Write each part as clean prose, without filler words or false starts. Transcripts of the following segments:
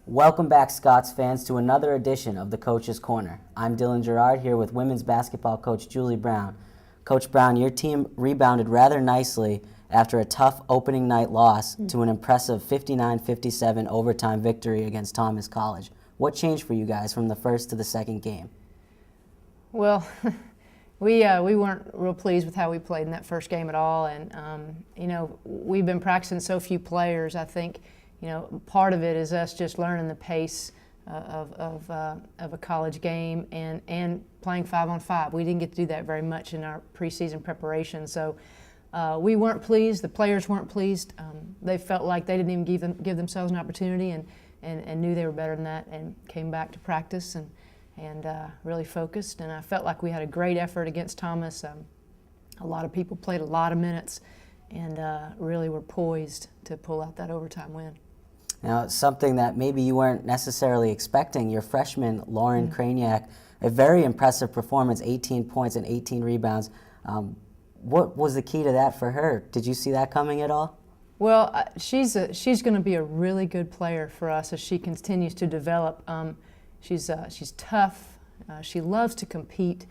Welcome back, Scots fans, to another edition of the Coach's Corner. I'm Dylan Girard here with women's basketball coach Julie Brown. Coach Brown, your team rebounded rather nicely after a tough opening night loss to an impressive 59-57 overtime victory against Thomas College. What changed for you guys from the first to the second game? Well, we weren't real pleased with how we played in that first game at all, and we've been practicing so few players. I think part of it is us just learning the pace of a college game and playing 5-on-5. We didn't get to do that very much in our preseason preparation, so we weren't pleased. The players weren't pleased. They felt like they didn't even give themselves an opportunity, and knew they were better than that, and came back to practice and really focused. And I felt like we had a great effort against Thomas. A lot of people played a lot of minutes, and really were poised to pull out that overtime win. Now, something that maybe you weren't necessarily expecting, your freshman, Lauren Kraniak, a very impressive performance, 18 points and 18 rebounds. What was the key to that for her? Did you see that coming at all? Well, she's going to be a really good player for us as she continues to develop. She's tough. She loves to compete.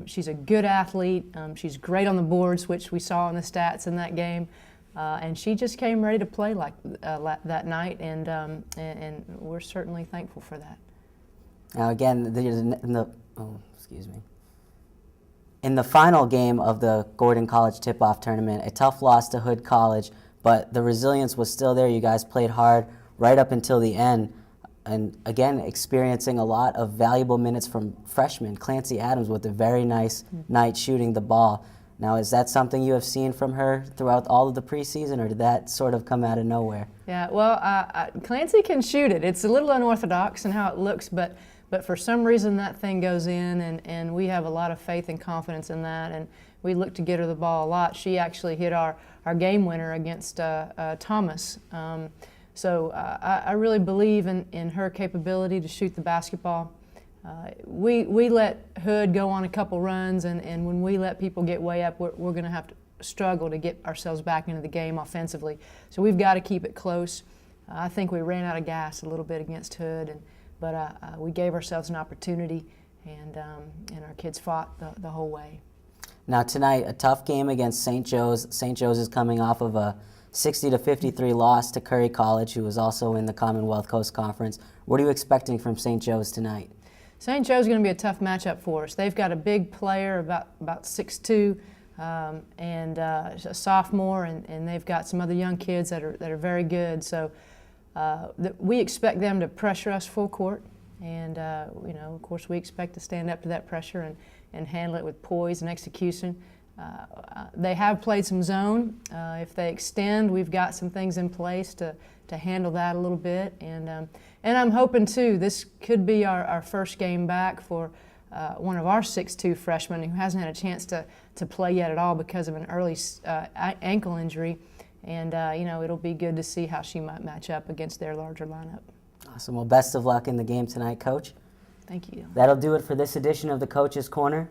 She's a good athlete. She's great on the boards, which we saw in the stats in that game. And she just came ready to play like that night, and we're certainly thankful for that. Now again, in the final game of the Gordon College tip-off tournament, a tough loss to Hood College, but the resilience was still there. You guys played hard right up until the end, and again experiencing a lot of valuable minutes from freshmen. Clancy Adams with a very nice night shooting the ball. Now, is that something you have seen from her throughout all of the preseason, or did that sort of come out of nowhere? Yeah, well, Clancy can shoot it. It's a little unorthodox in how it looks, but for some reason that thing goes in, and we have a lot of faith and confidence in that, and we look to get her the ball a lot. She actually hit our game winner against Thomas. So I really believe in her capability to shoot the basketball. We let Hood go on a couple runs, and when we let people get way up, we're going to have to struggle to get ourselves back into the game offensively. So we've got to keep it close. I think we ran out of gas a little bit against Hood, but we gave ourselves an opportunity, and our kids fought the whole way. Now tonight, a tough game against St. Joe's. St. Joe's is coming off of a 60-53 loss to Curry College, who was also in the Commonwealth Coast Conference. What are you expecting from St. Joe's tonight? St. Joe's going to be a tough matchup for us. They've got a big player, about 6'2", and a sophomore, and they've got some other young kids that are very good. So we expect them to pressure us full court, and of course we expect to stand up to that pressure and handle it with poise and execution. They have played some zone. If they extend, we've got some things in place to handle that a little bit, and I'm hoping too this could be our first game back for one of our 6'2" freshmen who hasn't had a chance to play yet at all because of an early ankle injury, and it'll be good to see how she might match up against their larger lineup. Awesome. Well, best of luck in the game tonight, Coach. Thank you. That'll do it for this edition of the Coach's Corner.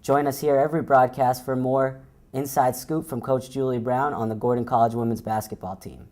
Join us here every broadcast for more inside scoop from Coach Julie Brown on the Gordon College women's basketball team.